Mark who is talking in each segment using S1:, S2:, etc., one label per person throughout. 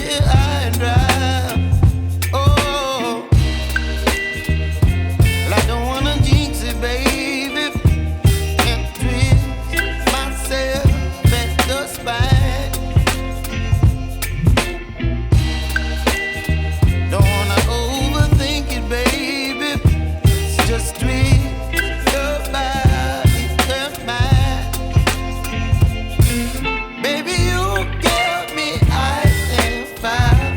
S1: here high and dry. Oh, well, I don't wanna jinx it, baby, and twist myself at the spine. Don't wanna overthink it, baby. It's just twist your body and mine. Baby, you give me ice and fire.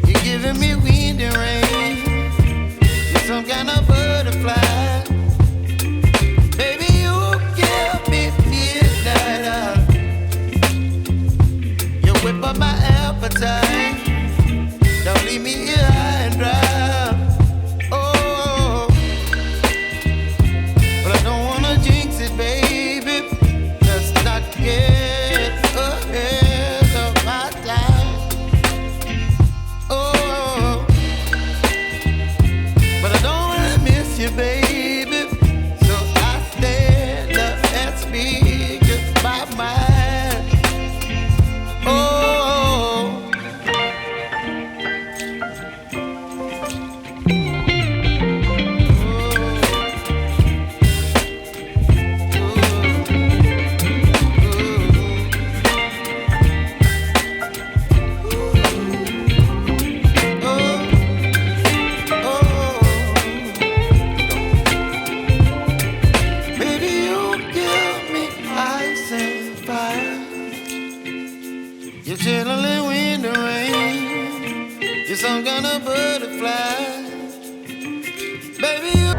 S1: You're giving me wind and rain. You're some kind of butterfly. Baby, you give me midnight hour. You whip up my appetite. Don't leave me here high and dry. Oh, but I don't wanna jinx it, baby. Let's not get ahead of my time. Oh, but I don't wanna miss you, baby. So I stand up and speak just my mind. Oh. Baby, you give me ice and fire. You're chilling wind and rain. You're some kind of butterfly. Baby, you.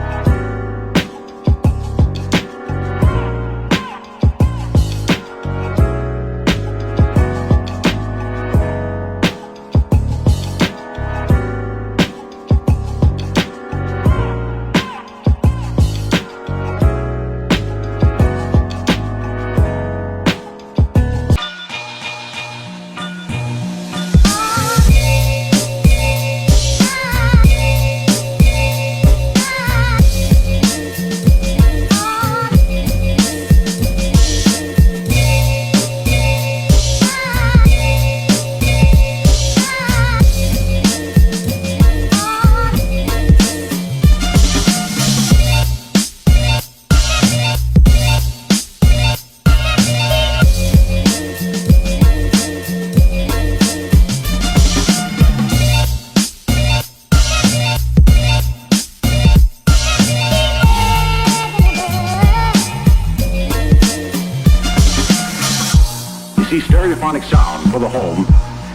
S2: The stereophonic sound for the home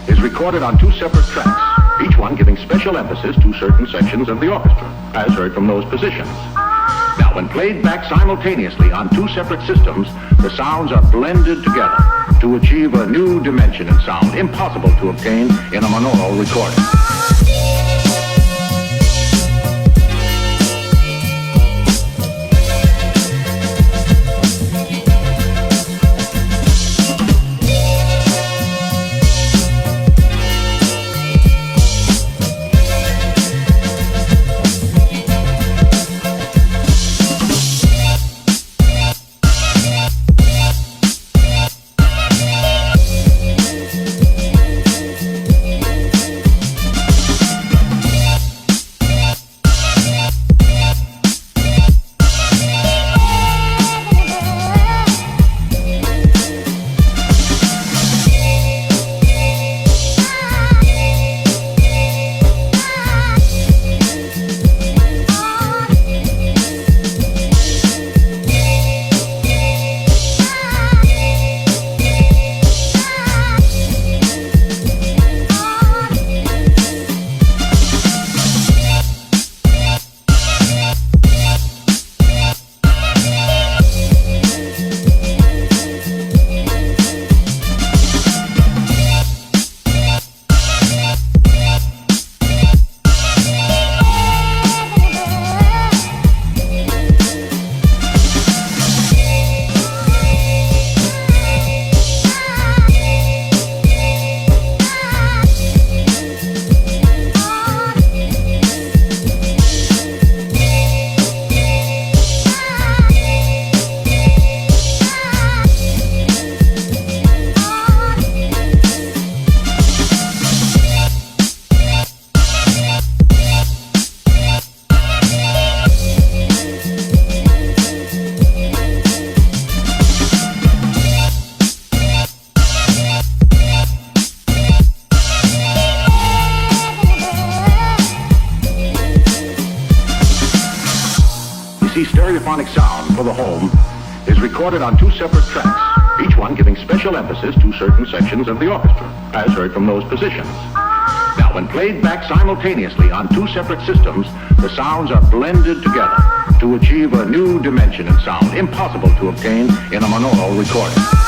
S2: is recorded on two separate tracks, each one giving special emphasis to certain sections of the orchestra, as heard from those positions. Now, when played back simultaneously on two separate systems, the sounds are blended together to achieve a new dimension in sound impossible to obtain in a monaural recording. stereophonic sound for the home is recorded on two separate tracks, each one giving special emphasis to certain sections of the orchestra, as heard from those positions. Now, when played back simultaneously on two separate systems, the sounds are blended together to achieve a new dimension in sound impossible to obtain in a monaural recording.